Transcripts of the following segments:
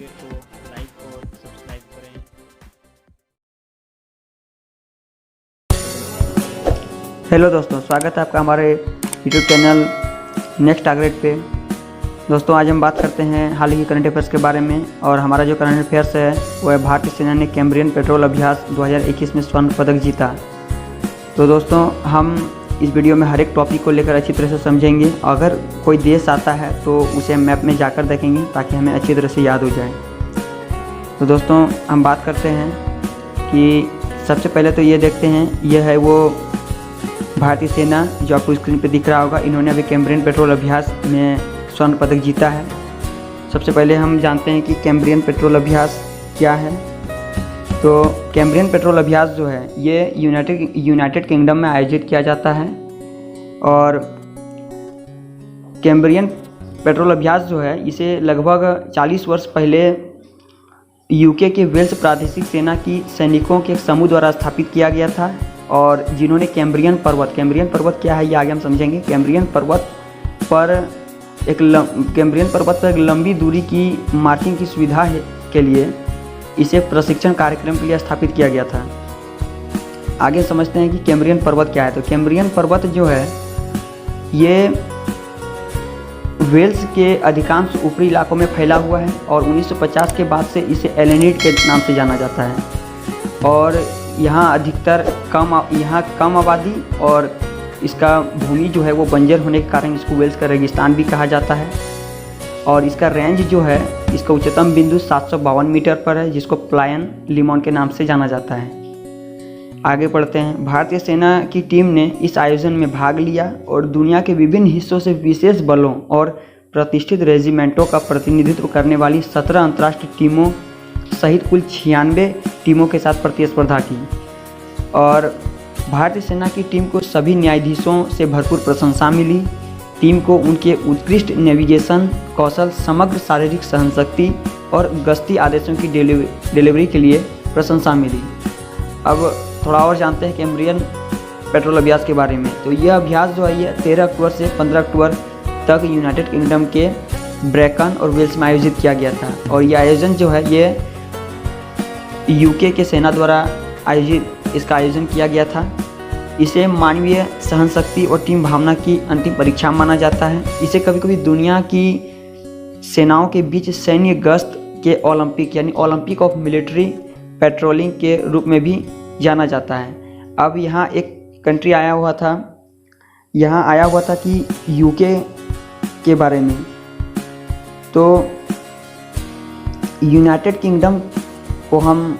Video को like और subscribe करें। हेलो दोस्तों, स्वागत है आपका हमारे यूट्यूब चैनल नेक्स्ट टारगेट पे। दोस्तों, आज हम बात करते हैं हाल ही करंट अफेयर्स के बारे में। और हमारा जो करंट अफेयर्स है वह भारतीय सेना ने कैम्ब्रियन पेट्रोल अभ्यास 2021 में स्वर्ण पदक जीता। तो दोस्तों, हम इस वीडियो में हर एक टॉपिक को लेकर अच्छी तरह से समझेंगे। अगर कोई देश आता है तो उसे मैप में जाकर देखेंगे ताकि हमें अच्छी तरह से याद हो जाए। तो दोस्तों, हम बात करते हैं कि सबसे पहले तो ये देखते हैं, यह है वो भारतीय सेना जो आपको स्क्रीन पे दिख रहा होगा। इन्होंने अभी कैम्ब्रियन पेट्रोल अभ्यास में स्वर्ण पदक जीता है। सबसे पहले हम जानते हैं कि कैम्ब्रियन पेट्रोल अभ्यास क्या है। तो कैम्ब्रियन पेट्रोल अभ्यास जो है ये यूनाइटेड किंगडम में आयोजित किया जाता है। और कैम्ब्रियन पेट्रोल अभ्यास जो है इसे लगभग 40 वर्ष पहले यूके के वेल्स प्रादेशिक सेना की सैनिकों के एक समूह द्वारा स्थापित किया गया था। और जिन्होंने कैम्ब्रियन पर्वत क्या है ये आगे हम समझेंगे। कैम्ब्रियन पर्वत पर एक लंबी दूरी की मार्चिंग की सुविधा के लिए इसे प्रशिक्षण कार्यक्रम के लिए स्थापित किया गया था। आगे समझते हैं कि कैम्ब्रियन पर्वत क्या है। तो कैम्ब्रियन पर्वत जो है ये वेल्स के अधिकांश ऊपरी इलाकों में फैला हुआ है और 1950 के बाद से इसे एलेनिड के नाम से जाना जाता है। और यहाँ अधिकतर कम आबादी और इसका भूमि जो है वो बंजर होने के कारण इसको वेल्स का रेगिस्तान भी कहा जाता है। और इसका रेंज जो है, इसका उच्चतम बिंदु 752 मीटर पर है, जिसको प्लायन लिमोन के नाम से जाना जाता है। आगे बढ़ते हैं। भारतीय सेना की टीम ने इस आयोजन में भाग लिया और दुनिया के विभिन्न हिस्सों से विशेष बलों और प्रतिष्ठित रेजिमेंटों का प्रतिनिधित्व करने वाली 17 अंतर्राष्ट्रीय टीमों सहित कुल 96 टीमों के साथ प्रतिस्पर्धा की। और भारतीय सेना की टीम को सभी न्यायाधीशों से भरपूर प्रशंसा मिली। टीम को उनके उत्कृष्ट नेविगेशन कौशल, समग्र शारीरिक सहनशक्ति और गश्ती आदेशों की डिलीवरी के लिए प्रशंसा मिली। अब थोड़ा और जानते हैं कैम्ब्रियन पेट्रोल अभ्यास के बारे में। तो यह अभ्यास जो है ये 13 अक्टूबर से 15 अक्टूबर तक यूनाइटेड किंगडम के ब्रेकन और वेल्स में आयोजित किया गया था। और यह आयोजन जो है ये यूके के सेना द्वारा इसका आयोजन किया गया था। इसे मानवीय सहनशक्ति और टीम भावना की अंतिम परीक्षा माना जाता है। इसे कभी कभी दुनिया की सेनाओं के बीच सैन्य गश्त के ओलंपिक यानी ओलंपिक ऑफ मिलिट्री पेट्रोलिंग के रूप में भी जाना जाता है। अब यहाँ एक कंट्री आया हुआ था कि यूके के बारे में। तो यूनाइटेड किंगडम को हम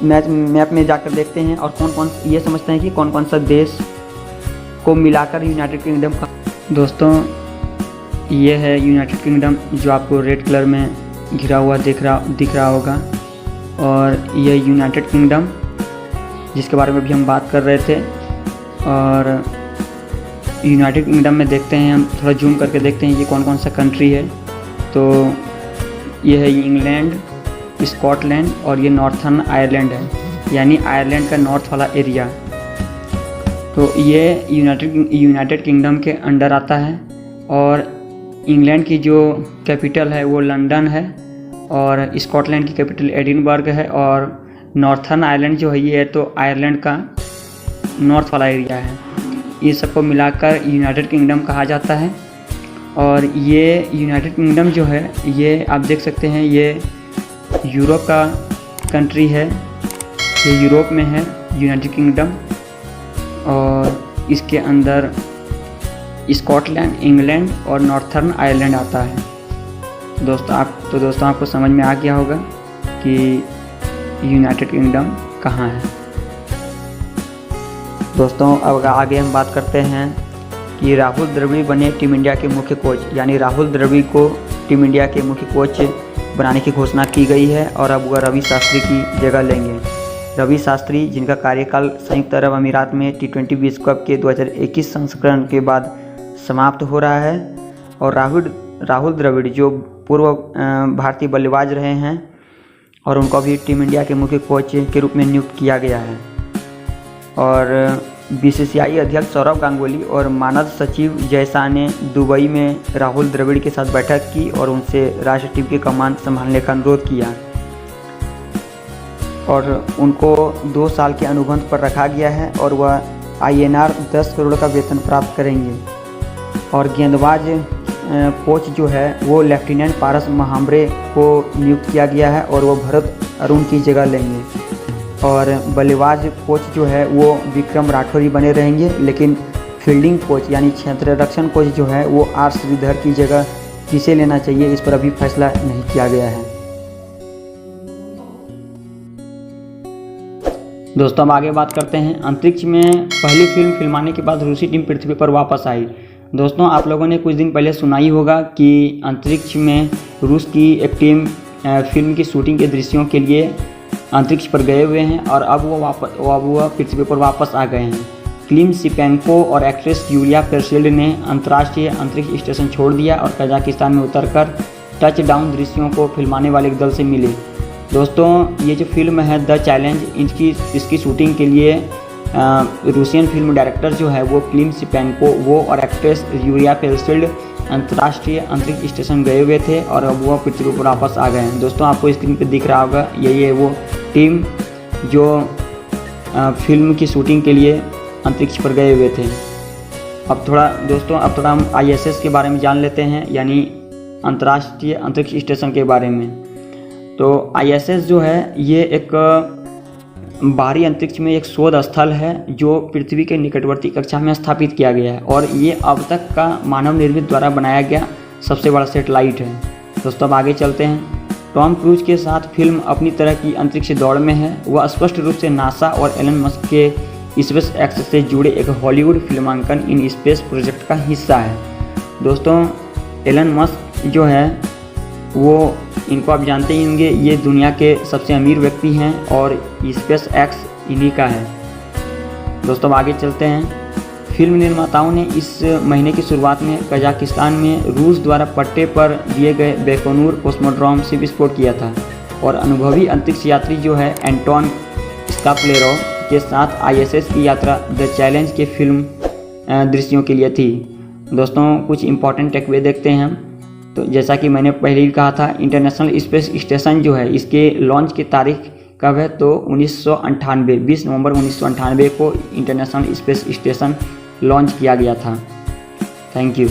मैप में जाकर देखते हैं और ये समझते हैं कि कौन कौन सा देश को मिलाकर यूनाइटेड किंगडम का। दोस्तों, ये है यूनाइटेड किंगडम जो आपको रेड कलर में घिरा हुआ दिख रहा होगा। और यह यूनाइटेड किंगडम जिसके बारे में भी हम बात कर रहे थे। और यूनाइटेड किंगडम में देखते हैं, हम थोड़ा जूम करके देखते हैं ये कौन कौन सा कंट्री है। तो ये है इंग्लैंड, स्कॉटलैंड और ये नॉर्थर्न आयरलैंड है, यानी आयरलैंड का नॉर्थ वाला एरिया। तो ये यूनाइटेड किंगडम के अंडर आता है। और इंग्लैंड की जो कैपिटल है वो लंदन है और स्कॉटलैंड की कैपिटल एडिनबर्ग है। और नॉर्थर्न आयरलैंड जो है ये तो आयरलैंड का नॉर्थ वाला एरिया है। ये सबको मिलाकर यूनाइटेड किंगडम कहा जाता है। और ये यूनाइटेड किंगडम जो है ये आप देख सकते हैं, ये यूरोप का कंट्री है। ये यूरोप में है यूनाइटेड किंगडम। और इसके अंदर स्कॉटलैंड, इंग्लैंड और नॉर्थर्न आयरलैंड आता है। दोस्तों, आपको समझ में आ गया होगा कि यूनाइटेड किंगडम कहाँ है। दोस्तों, अब आगे हम बात करते हैं कि राहुल द्रविड़ बने टीम इंडिया के मुख्य कोच। यानी राहुल द्रविड़ को टीम इंडिया के मुख्य कोच बनाने की घोषणा की गई है। और अब वह रवि शास्त्री की जगह लेंगे। रवि शास्त्री, जिनका कार्यकाल संयुक्त अरब अमीरात में T20 विश्व कप के 2021 संस्करण के बाद समाप्त हो रहा है। और राहुल द्रविड़ जो पूर्व भारतीय बल्लेबाज रहे हैं और उनको भी टीम इंडिया के मुख्य कोच के रूप में नियुक्त किया गया है। और बीसीसीआई अध्यक्ष सौरव गांगुली और मानद सचिव जय शाह ने दुबई में राहुल द्रविड़ के साथ बैठक की और उनसे राष्ट्रीय टीम की कमान संभालने का अनुरोध किया और उनको 2 साल के अनुबंध पर रखा गया है और वह INR 10 करोड़ का वेतन प्राप्त करेंगे। और गेंदबाज कोच जो है वो लेफ्टिनेंट पारस महाम्बरे को नियुक्त किया गया है और वो भरत अरुण की जगह लेंगे। और बल्लेबाज कोच जो है वो विक्रम राठौर ही बने रहेंगे, लेकिन फील्डिंग कोच यानी क्षेत्ररक्षण कोच जो है वो R श्रीधर की जगह किसे लेना चाहिए इस पर अभी फैसला नहीं किया गया है। दोस्तों अब आगे बात करते हैं। अंतरिक्ष में पहली फिल्म फिल्माने के बाद रूसी टीम पृथ्वी पर वापस आई। दोस्तों आप लोगों ने कुछ दिन पहले सुना ही होगा कि अंतरिक्ष में रूस की एक टीम फिल्म की शूटिंग के दृश्यों के लिए अंतरिक्ष पर गए हुए हैं और अब वो पृथ्वी पर वापस आ गए हैं। क्लिम शिपेंको और एक्ट्रेस यूलिया पेरसिल्ड ने अंतर्राष्ट्रीय अंतरिक्ष स्टेशन छोड़ दिया और कजाकिस्तान में उतरकर टच डाउन दृश्यों को फिल्माने वाले एक दल से मिले। दोस्तों ये जो फिल्म है द चैलेंज, इसकी शूटिंग के लिए रूसियन फिल्म डायरेक्टर जो है वो क्लिम शिपेंको वो और एक्ट्रेस यूलिया पेरसिल्ड अंतर्राष्ट्रीय अंतरिक्ष स्टेशन गए हुए थे और अब वो पृथ्वी पर वापस आ गए हैं। दोस्तों आपको स्क्रीन पर दिख रहा होगा यही है वो टीम जो फिल्म की शूटिंग के लिए अंतरिक्ष पर गए हुए थे। अब थोड़ा हम ISS के बारे में जान लेते हैं, यानी अंतर्राष्ट्रीय अंतरिक्ष स्टेशन के बारे में। तो ISS जो है ये एक बाहरी अंतरिक्ष में एक शोध स्थल है जो पृथ्वी के निकटवर्ती कक्षा में स्थापित किया गया है और ये अब तक का मानव निर्मित द्वारा बनाया गया सबसे बड़ा सेटेलाइट है। दोस्तों अब आगे चलते हैं। टॉम क्रूज के साथ फिल्म अपनी तरह की अंतरिक्ष दौड़ में है। वह स्पष्ट रूप से नासा और एलन मस्क के स्पेस एक्स से जुड़े एक हॉलीवुड फिल्मांकन इन स्पेस प्रोजेक्ट का हिस्सा है। दोस्तों एलन मस्क जो है वो इनको आप जानते ही होंगे, ये दुनिया के सबसे अमीर व्यक्ति हैं और स्पेस एक्स इन्हीं का है। दोस्तों अब आगे चलते हैं। फिल्म निर्माताओं ने इस महीने की शुरुआत में कजाकिस्तान में रूस द्वारा पट्टे पर दिए गए बैकोनूर कॉस्मोड्रोम से विस्फोट किया था और अनुभवी अंतरिक्ष यात्री जो है एंटोन स्कापलेरोव के साथ ISS की यात्रा द चैलेंज के फिल्म दृश्यों के लिए थी। दोस्तों कुछ इंपॉर्टेंट टेकअवे देखते हैं हम। तो जैसा कि मैंने पहले ही कहा था, इंटरनेशनल स्पेस स्टेशन जो है इसके लॉन्च की तारीख कब है तो 1998 20 नवंबर 1998 को इंटरनेशनल स्पेस स्टेशन लॉन्च किया गया था। Thank you.